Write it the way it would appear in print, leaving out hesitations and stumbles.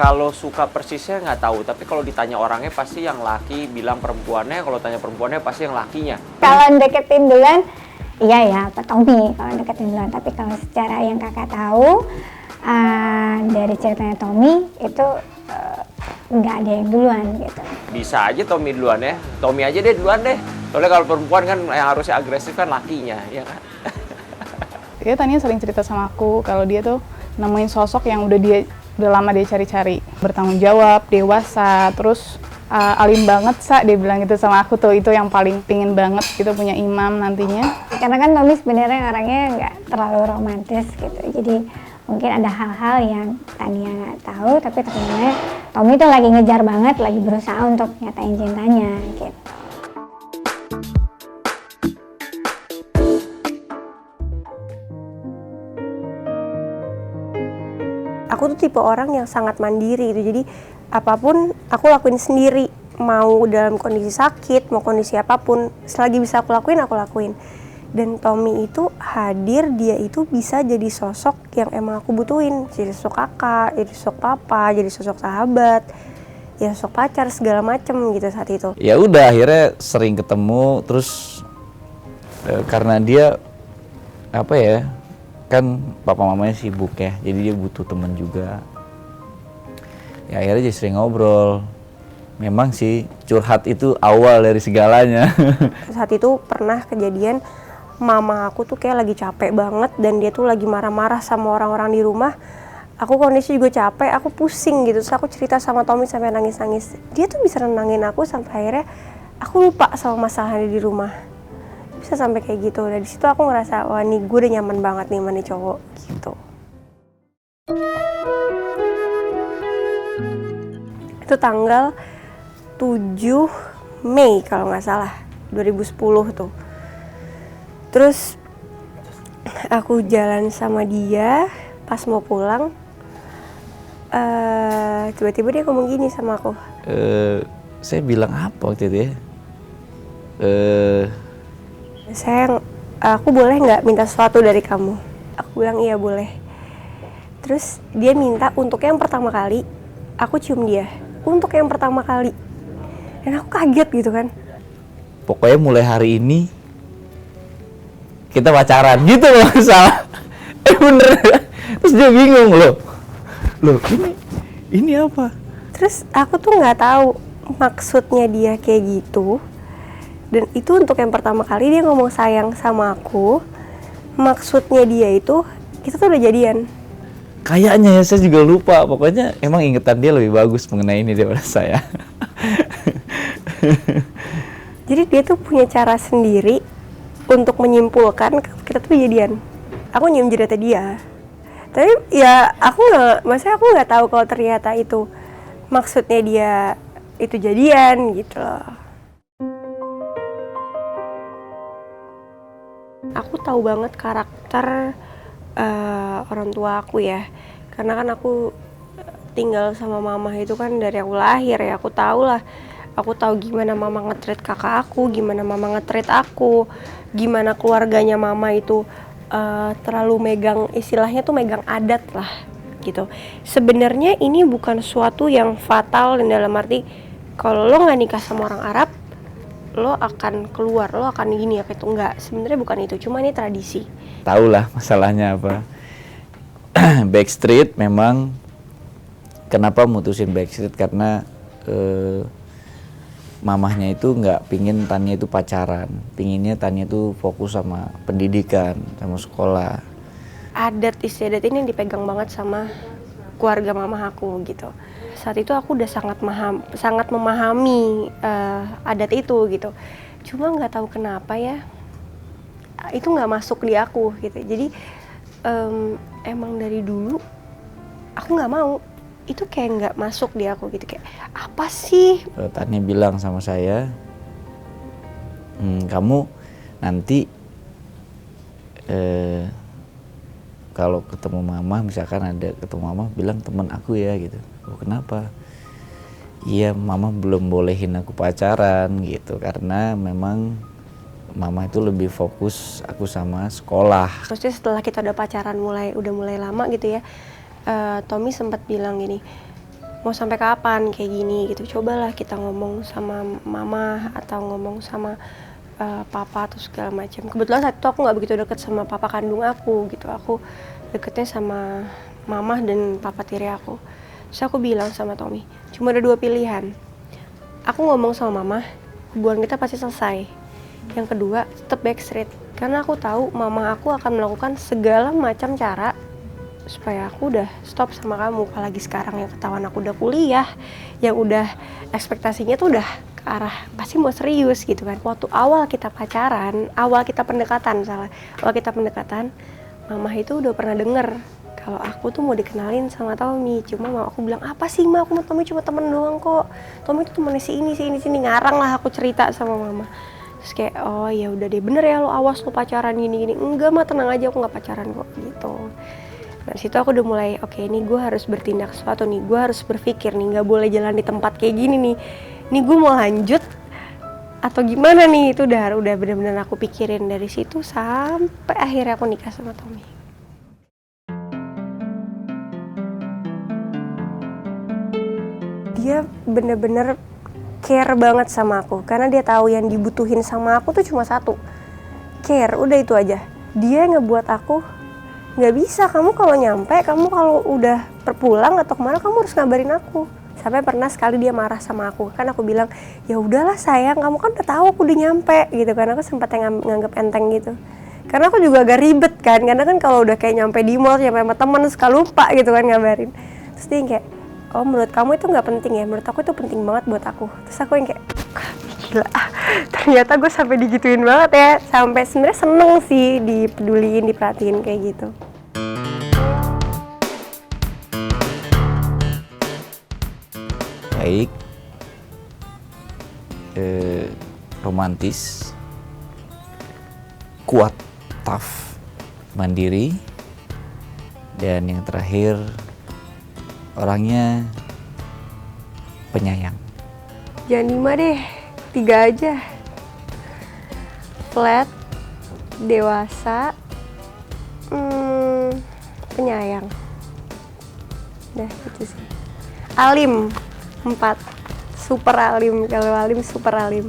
Kalau suka persisnya nggak tahu, tapi kalau ditanya orangnya pasti yang laki bilang perempuannya, kalau tanya perempuannya pasti yang lakinya. Kalau deketin duluan, iya ya, Pak Tommy kalau deketin duluan. Tapi kalau secara yang kakak tahu, dari ceritanya Tommy itu nggak ada yang duluan gitu. Bisa aja Tommy duluan ya, Tommy aja deh duluan deh. Soalnya kalau perempuan kan yang harusnya agresif kan lakinya, ya kan? Dia Tania sering cerita sama aku kalau dia tuh nemuin sosok yang udah lama dia cari-cari, bertanggung jawab, dewasa, terus alim banget dia bilang gitu sama aku tuh, itu yang paling pingin banget gitu punya imam nantinya. Karena kan Tommy sebenarnya orangnya nggak terlalu romantis gitu, jadi mungkin ada hal-hal yang Tania nggak tahu, tapi ternyata Tommy tuh lagi ngejar banget, lagi berusaha untuk nyatain cintanya gitu. Aku tuh tipe orang yang sangat mandiri gitu, jadi apapun aku lakuin sendiri, mau dalam kondisi sakit, mau kondisi apapun, selagi bisa aku lakuin. Dan Tommy itu hadir, dia itu bisa jadi sosok yang emang aku butuhin, jadi sosok kakak, jadi sosok papa, jadi sosok sahabat, ya sosok pacar segala macem gitu saat itu. Ya udah akhirnya sering ketemu, terus karena dia apa ya, kan papa mamanya sibuk ya, jadi dia butuh teman juga. Ya akhirnya jadi sering ngobrol. Memang sih curhat itu awal dari segalanya. Saat itu pernah kejadian mama aku tuh kayak lagi capek banget dan dia tuh lagi marah-marah sama orang-orang di rumah. Aku kondisi juga capek, aku pusing gitu. Terus aku cerita sama Tommy sampai nangis-nangis. Dia tuh bisa nenangin aku sampai akhirnya aku lupa sama masalahnya di rumah. Bisa sampai kayak gitu. Dan di situ aku ngerasa, wah nih gue udah nyaman banget nih sama nih cowok gitu. Itu tanggal 7 Mei kalau nggak salah, 2010 tuh. Terus aku jalan sama dia, pas mau pulang, tiba-tiba dia ngomong gini sama aku. Saya bilang apa waktu itu ya? Sayang, aku boleh nggak minta sesuatu dari kamu? Aku bilang iya boleh. Terus dia minta untuk yang pertama kali, aku cium dia. Untuk yang pertama kali. Dan aku kaget gitu kan. Pokoknya mulai hari ini kita pacaran gitu loh, salah. Bener. Terus dia bingung loh ini apa? Terus aku tuh nggak tahu maksudnya dia kayak gitu. Dan itu untuk yang pertama kali dia ngomong sayang sama aku. Maksudnya dia itu kita tuh udah jadian. Kayaknya ya, saya juga lupa. Pokoknya emang ingetan dia lebih bagus mengenai ini daripada saya. Jadi dia tuh punya cara sendiri untuk menyimpulkan kita tuh jadian. Aku nyium jidatnya dia. Tapi ya maksudnya aku nggak tahu kalau ternyata itu maksudnya dia itu jadian gitu loh. Aku tahu banget karakter orang tua aku ya, karena kan aku tinggal sama mama itu kan dari aku lahir ya. Aku tahu gimana mama nge-treat kakak aku, gimana mama nge-treat aku, gimana keluarganya mama itu terlalu megang, istilahnya tuh megang adat lah gitu. Sebenarnya ini bukan suatu yang fatal dalam arti kalau lo nggak nikah sama orang Arab lo akan keluar, lo akan gini ya, itu enggak. Sebenarnya bukan itu, cuma ini tradisi. Tahu lah masalahnya apa. Backstreet memang kenapa mutusin Backstreet karena mamahnya itu nggak pingin Tania itu pacaran, pinginnya Tania itu fokus sama pendidikan, sama sekolah. Adat istiadat ini yang dipegang banget sama keluarga mama aku gitu. Saat itu aku udah sangat memahami adat itu gitu. Cuma nggak tahu kenapa ya itu nggak masuk di aku gitu. Jadi emang dari dulu aku nggak mau, itu kayak nggak masuk di aku gitu, kayak apa sih? Tania bilang sama saya, kamu nanti kalau ketemu mama, misalkan ada ketemu mama, bilang teman aku ya gitu. Oh, kenapa? Iya, mama belum bolehin aku pacaran gitu, karena memang mama itu lebih fokus aku sama sekolah. Terus setelah kita udah pacaran udah mulai lama gitu ya, Tommy sempat bilang gini, mau sampai kapan kayak gini gitu. Cobalah kita ngomong sama mama atau ngomong sama papa atau segala macam. Kebetulan saat itu aku nggak begitu deket sama papa kandung aku gitu. Aku deketnya sama mama dan papa tiri aku. Terus aku bilang sama Tommy, cuma ada 2 pilihan. Aku ngomong sama mama, hubungan kita pasti selesai. Yang kedua, tetap backstreet. Karena aku tahu mama aku akan melakukan segala macam cara supaya aku udah stop sama kamu. Apalagi sekarang yang ketahuan aku udah kuliah, yang udah ekspektasinya tuh udah ke arah pasti mau serius gitu kan. Waktu awal kita pacaran, awal kita pendekatan, mama itu udah pernah denger kalau aku tuh mau dikenalin sama Tommy. Cuma mama aku bilang, apa sih ma, aku sama Tommy cuma temen doang kok. Tommy itu temennya si ini, ngarang lah aku cerita sama mama. Terus kayak, oh ya udah deh, bener ya lo, awas lo pacaran gini. Enggak mah, tenang aja, aku nggak pacaran kok gitu. Nah situ aku udah mulai, oke, ini gue harus bertindak sesuatu nih, gue harus berpikir nih, nggak boleh jalan di tempat kayak gini nih. Ini gue mau lanjut atau gimana nih? Itu udah benar-benar aku pikirin dari situ sampai akhirnya aku nikah sama Tommy. Dia bener-bener care banget sama aku karena dia tahu yang dibutuhin sama aku tuh cuma satu, care, udah itu aja. Dia ngebuat aku nggak bisa, kamu kalau nyampe, kamu kalau udah pulang atau kemana kamu harus ngabarin aku. Sampai pernah sekali dia marah sama aku, kan aku bilang ya udahlah sayang, kamu kan udah tahu aku udah nyampe gitu, karena aku sempat yang nganggep enteng gitu. Karena aku juga agak ribet kan, karena kan kalau udah kayak nyampe di mall, nyampe sama temen suka lupa gitu kan ngabarin. Terus dia yang kayak, oh menurut kamu itu nggak penting ya, menurut aku itu penting banget buat aku. Terus aku yang kayak, gila, ternyata gue sampai digituin banget ya, sampai sebenarnya seneng sih dipeduliin, diperhatiin kayak gitu. Baik, romantis, kuat, tough, mandiri, dan yang terakhir orangnya penyayang. Jangan 5 deh, 3 aja. Flat, dewasa, penyayang. Udah gitu sih. Alim, 4. Super alim, kalau alim super alim.